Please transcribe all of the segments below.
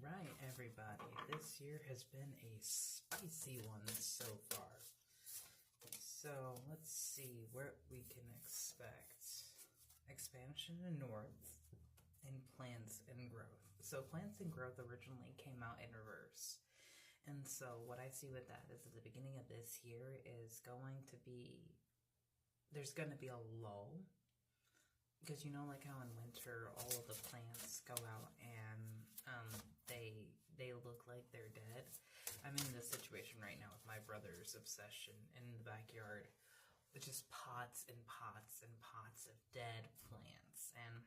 Right, everybody. This year has been a spicy one so far. So let's see what we can expect. Expansion in North and Plants and Growth. So Plants and Growth originally came out in reverse. And so what I see with that is at the beginning of this year is there's going to be a lull. Because you know, like how in winter all of the plants go out and they look like they're dead. I'm in this situation right now with my brother's obsession in the backyard, with just pots and pots and pots of dead plants, and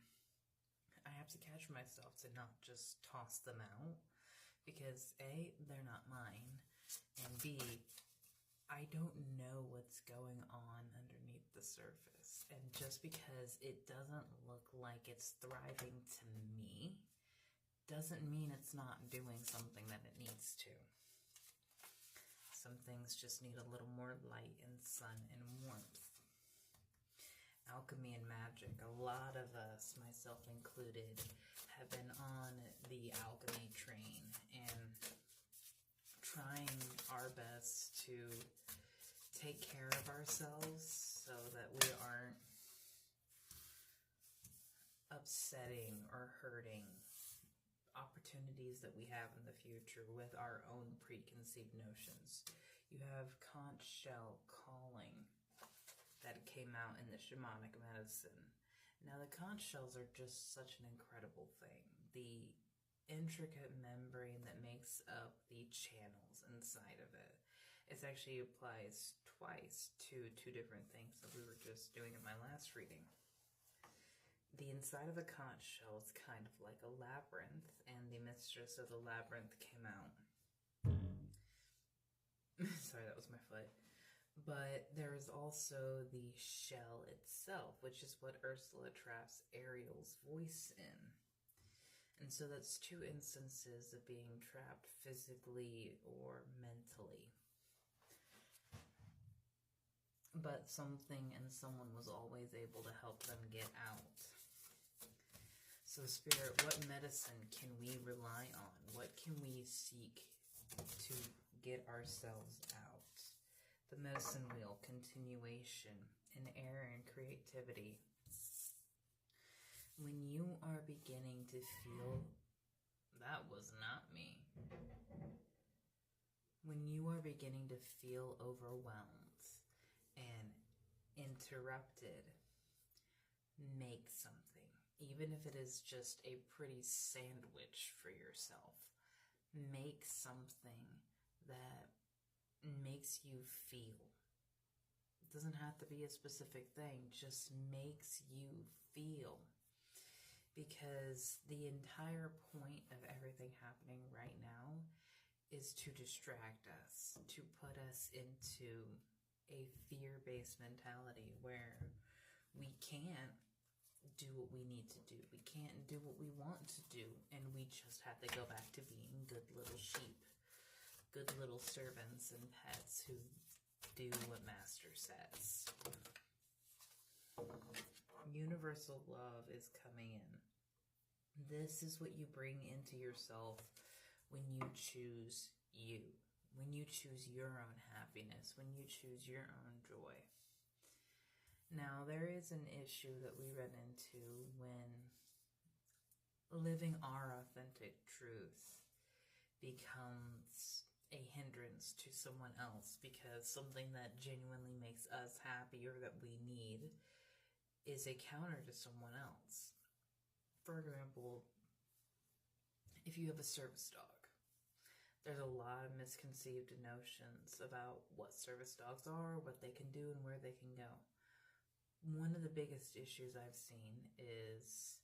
I have to catch myself to not just toss them out because A, they're not mine, and B, I don't know what's going on underneath the surface. And just because it doesn't look like it's thriving to me, doesn't mean it's not doing something that it needs to. Some things just need a little more light and sun and warmth. Alchemy and magic. A lot of us, myself included, have been on the alchemy train and trying our best to take care of ourselves so that we aren't upsetting or hurting opportunities that we have in the future with our own preconceived notions. You have conch shell calling that came out in the shamanic medicine. Now the conch shells are just such an incredible thing. The intricate membrane that makes up the channels inside of it. It actually applies twice to two different things that we were just doing in my last reading. The inside of a conch shell is kind of like a labyrinth, and the mistress of the labyrinth came out. Sorry, that was my foot. But there is also the shell itself, which is what Ursula traps Ariel's voice in. And so that's two instances of being trapped physically or mentally. But something and someone was always able to help them get out. So Spirit, what medicine can we rely on? What can we seek to get ourselves out? The medicine wheel, continuation, and air and creativity. When you are beginning to feel, that was not me. When you are beginning to feel overwhelmed and interrupted, make something. Even if it is just a pretty sandwich for yourself. Make something that makes you feel. It doesn't have to be a specific thing, just makes you feel. Because the entire point of everything happening right now is to distract us, to put us into a fear-based mentality where we can't do what we need to do. We can't do what we want to do, and we just have to go back to being good little sheep, good little servants and pets who do what Master says. Universal love is coming in. This is what you bring into yourself when you choose you, when you choose your own happiness, when you choose your own joy. Now, there is an issue that we run into when living our authentic truth becomes a hindrance to someone else, because something that genuinely makes us happy or that we need is a counter to someone else. For example, if you have a service dog, there's a lot of misconceived notions about what service dogs are, what they can do, and where they can go. One of the biggest issues I've seen is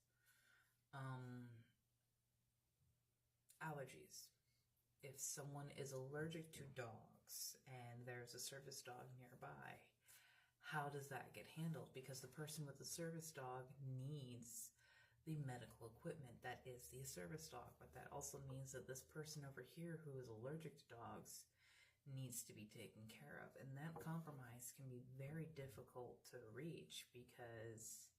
allergies. If someone is allergic to dogs and there's a service dog nearby, how does that get handled? Because the person with the service dog needs the medical equipment that is the service dog, but that also means that this person over here who is allergic to dogs needs to be taken care of, and that compromise can be very difficult to reach, because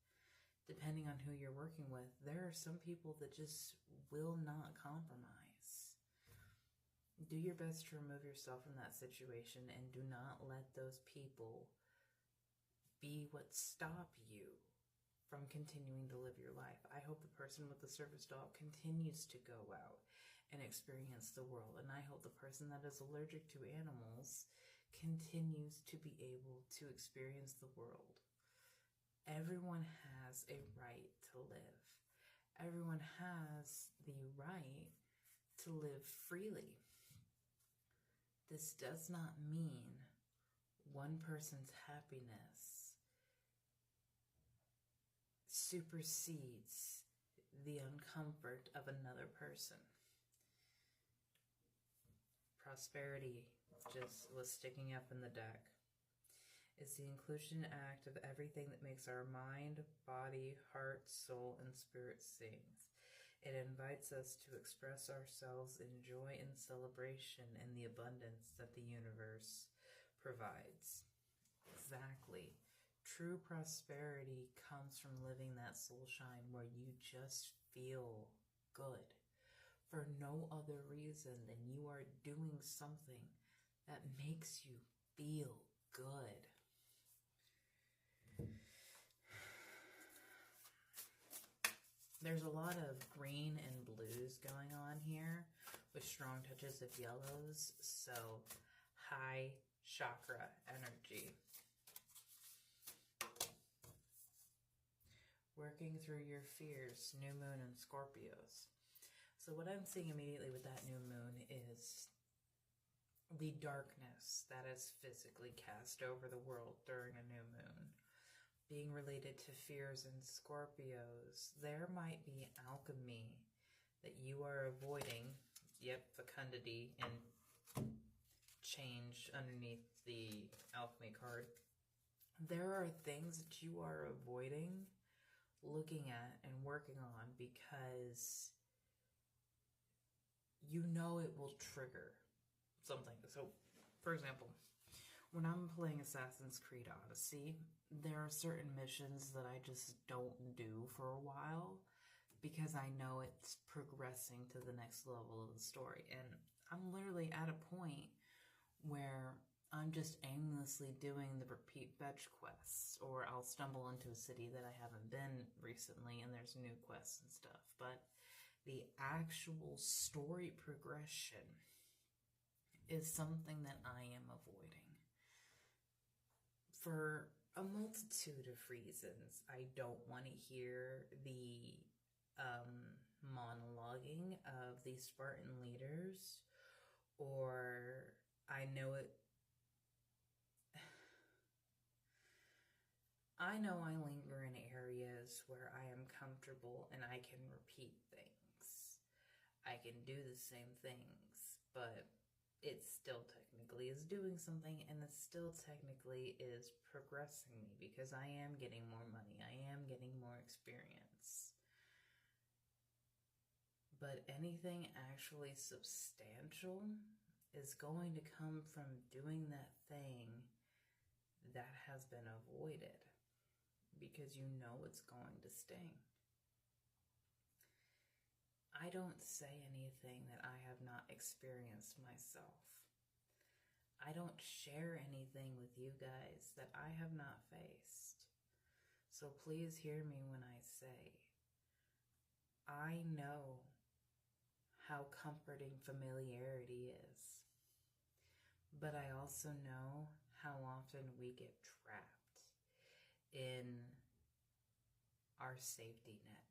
depending on who you're working with, there are some people that just will not compromise. Do your best to remove yourself from that situation and do not let those people be what stop you from continuing to live your life. I hope the person with the service dog continues to go out and experience the world. And I hope the person that is allergic to animals continues to be able to experience the world. Everyone has a right to live. Everyone has the right to live freely. This does not mean one person's happiness supersedes the uncomfort of another person. Prosperity just was sticking up in the deck. It's the inclusion act of everything that makes our mind, body, heart, soul, and spirit sing. It invites us to express ourselves in joy and celebration in the abundance that the universe provides. Exactly. True prosperity comes from living that soul shine where you just feel good for no other reason than you are doing something that makes you feel good. There's a lot of green and blues going on here with strong touches of yellows, so high chakra energy. Working through your fears, new moon and Scorpios. So what I'm seeing immediately with that new moon is the darkness that is physically cast over the world during a new moon. Being related to fears and Scorpios, there might be alchemy that you are avoiding. Yep, fecundity and change underneath the alchemy card. There are things that you are avoiding looking at and working on because you know it will trigger something. So, for example, when I'm playing Assassin's Creed Odyssey, there are certain missions that I just don't do for a while because I know it's progressing to the next level of the story. And I'm literally at a point where I'm just aimlessly doing the repeat fetch quests, or I'll stumble into a city that I haven't been recently and there's new quests and stuff. But the actual story progression is something that I am avoiding for a multitude of reasons. I don't want to hear the monologuing of the Spartan leaders, or I know I linger in areas where I am comfortable and I can repeat things. I can do the same things, but it still technically is doing something, and it still technically is progressing me because I am getting more money. I am getting more experience. But anything actually substantial is going to come from doing that thing that has been avoided because you know it's going to sting. I don't say anything that I have not experienced myself. I don't share anything with you guys that I have not faced. So please hear me when I say, I know how comforting familiarity is. But I also know how often we get trapped in our safety net.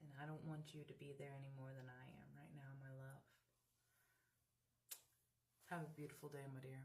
And I don't want you to be there any more than I am right now, my love. Have a beautiful day, my dear.